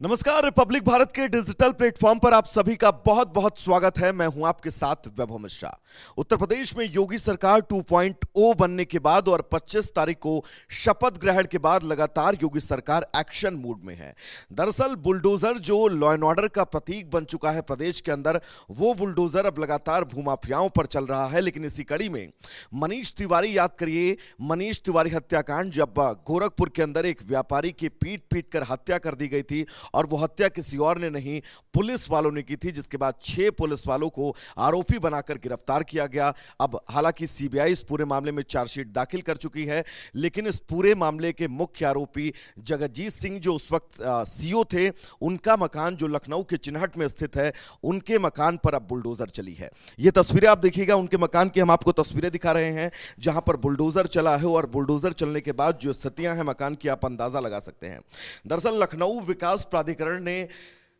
नमस्कार। रिपब्लिक भारत के digital platform पर आप सभी का बहुत बहुत स्वागत है। मैं हूं आपके साथ वैभव मिश्रा। उत्तर प्रदेश में योगी सरकार 2.0 बनने के बाद और 25 तारीख को शपथ ग्रहण के बाद लगातार योगी सरकार एक्शन मूड में है। दरअसल बुलडोजर जो लॉ एंड ऑर्डर का प्रतीक बन चुका है प्रदेश के अंदर, वो बुलडोजर अब लगातार भूमाफियाओं पर चल रहा है। लेकिन इसी कड़ी में मनीष तिवारी, याद करिए मनीष तिवारी हत्याकांड, जब गोरखपुर के अंदर एक व्यापारी की पीट पीट कर हत्या कर दी गई थी और वो हत्या किसी और ने नहीं, पुलिस वालों ने की थी, जिसके बाद 6 पुलिस वालों को आरोपी बनाकर गिरफ्तार किया गया। अब हालांकि सीबीआई इस पूरे मामले में चार्जशीट दाखिल कर चुकी है, लेकिन इस पूरे मामले के मुख्य आरोपी जगजीत सिंह जो उस वक्त सीओ थे, उनका मकान जो लखनऊ के चिन्हट में स्थित है, उनके मकान पर अब बुलडोजर चली है। ये तस्वीरें आप देखिएगा, उनके मकान की हम आपको तस्वीरें दिखा रहे हैं जहां पर बुलडोजर चला है। और बुलडोजर चलने के बाद जो स्थितियां हैं मकान की, आप अंदाजा लगा सकते हैं। दरअसल लखनऊ विकास प्राधिकरण ने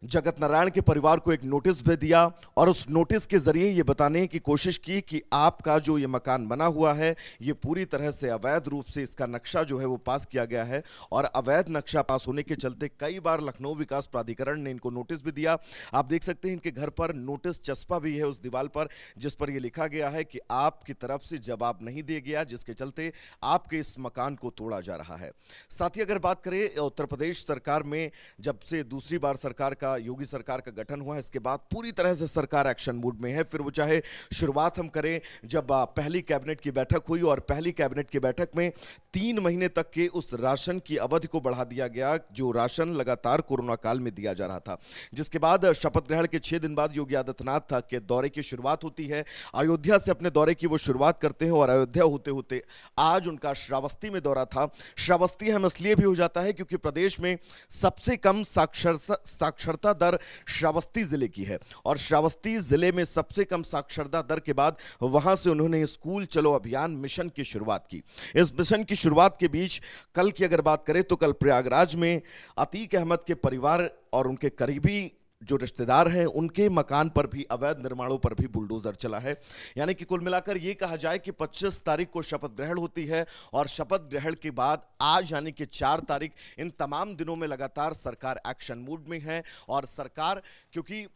जगत नारायण के परिवार को एक नोटिस भी दिया और उस नोटिस के जरिए ये बताने की कोशिश की कि आपका जो ये मकान बना हुआ है, ये पूरी तरह से अवैध रूप से इसका नक्शा जो है वो पास किया गया है। और अवैध नक्शा पास होने के चलते कई बार लखनऊ विकास प्राधिकरण ने इनको नोटिस भी दिया। आप देख सकते हैं इनके घर पर नोटिस चस्पा भी है उस दीवार पर, जिस पर यह लिखा गया है कि आपकी तरफ से जवाब नहीं दिया गया, जिसके चलते आपके इस मकान को तोड़ा जा रहा है। साथ ही अगर बात करें उत्तर प्रदेश सरकार में, जब से दूसरी बार सरकार का, योगी सरकार का गठन हुआ, इसके बाद पूरी तरह से सरकार एक्शन मूड में है। फिर वो चाहे शुरुआत हम करें जब पहली कैबिनेट की बैठक हुई और पहली कैबिनेट की बैठक में 3 महीने तक के उस राशन की अवधि को बढ़ा दिया गया, जो राशन लगातार कोरोना काल में दिया जा रहा था। जिसके बाद शपथ ग्रहण के 6 दिन बाद योगी आदित्यनाथ के दौरे की शुरुआत होती है। अयोध्या से अपने दौरे की वो शुरुआत करते हैं और अयोध्या होते होते आज उनका श्रावस्ती में दौरा था। श्रावस्ती हम इसलिए भी हो जाता है क्योंकि प्रदेश में सबसे कम साक्षरता दर श्रावस्ती जिले की है और श्रावस्ती जिले में सबसे कम साक्षरता दर के बाद वहां से उन्होंने स्कूल चलो अभियान मिशन की शुरुआत की। इस मिशन की शुरुआत के बीच कल की अगर बात करें तो कल प्रयागराज में अतीक अहमद के परिवार और उनके करीबी जो रिश्तेदार हैं, उनके मकान पर भी अवैध निर्माणों पर भी बुलडोजर चला है। यानी कि कुल मिलाकर यह कहा जाए कि 25 तारीख को शपथ ग्रहण होती है और शपथ ग्रहण के बाद आज यानी कि 4 तारीख, इन तमाम दिनों में लगातार सरकार एक्शन मूड में है। और सरकार, क्योंकि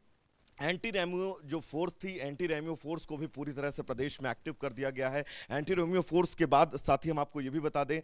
एंटी रेमियो जो फोर्स थी, एंटी रेमियो फोर्स को भी पूरी तरह से प्रदेश में एक्टिव कर दिया गया है। एंटी रेमियो फोर्स के बाद साथ ही हम आपको ये भी बता दें,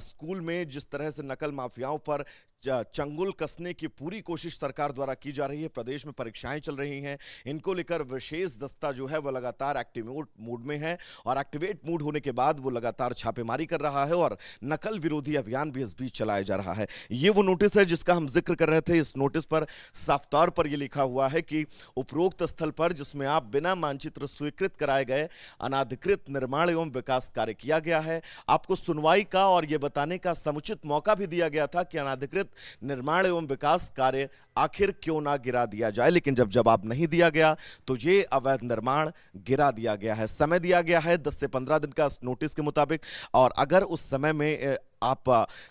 स्कूल में जिस तरह से नकल माफियाओं पर चंगुल कसने की पूरी कोशिश सरकार द्वारा की जा रही है, प्रदेश में परीक्षाएं चल रही हैं, इनको लेकर विशेष दस्ता जो है वो लगातार एक्टिवेट मूड में है। और एक्टिवेट मूड होने के बाद वो लगातार छापेमारी कर रहा है और नकल विरोधी अभियान भी इस बीच चलाया जा रहा है। ये वो नोटिस है जिसका हम जिक्र कर रहे थे। इस नोटिस पर साफ तौर पर यह लिखा हुआ है कि उपरोक्त स्थल पर जिसमें आप बिना मानचित्र स्वीकृत कराए गए अनाधिकृत निर्माण एवं विकास कार्य किया गया है, आपको सुनवाई का और यह बताने का समुचित मौका भी दिया गया था कि अनाधिकृत निर्माण एवं विकास कार्य आखिर क्यों ना गिरा दिया जाए। लेकिन जब जवाब नहीं दिया गया तो ये अवैध निर्माण गिरा दिया गया है। समय दिया गया है 10 से 15 दिन का नोटिस के मुताबिक, और अगर उस समय में आप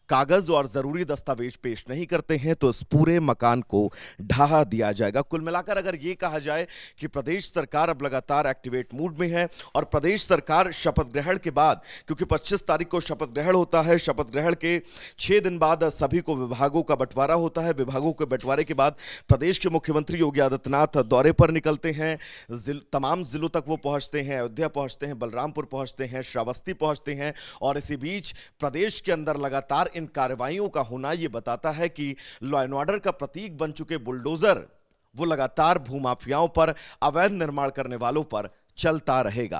कागज और जरूरी दस्तावेज पेश नहीं करते हैं तो इस पूरे मकान को ढहा दिया जाएगा। कुल मिलाकर अगर यह कहा जाए कि प्रदेश सरकार अब लगातार एक्टिवेट मूड में है और प्रदेश सरकार शपथ ग्रहण के बाद, क्योंकि 25 तारीख को शपथ ग्रहण होता है, शपथ ग्रहण के 6 दिन बाद सभी को विभागों का बंटवारा होता है। विभागों के बंटवारे के बाद प्रदेश के मुख्यमंत्री योगी आदित्यनाथ दौरे पर निकलते हैं। तमाम जिलों तक वो पहुंचते हैं, अयोध्या पहुंचते हैं, बलरामपुर पहुंचते हैं, श्रावस्ती पहुंचते हैं। और इसी बीच प्रदेश के अंदर लगातार इन कार्रवाइयों का होना यह बताता है कि लॉ एंड ऑर्डर का प्रतीक बन चुके बुलडोजर वो लगातार भूमाफियाओं पर, अवैध निर्माण करने वालों पर चलता रहेगा।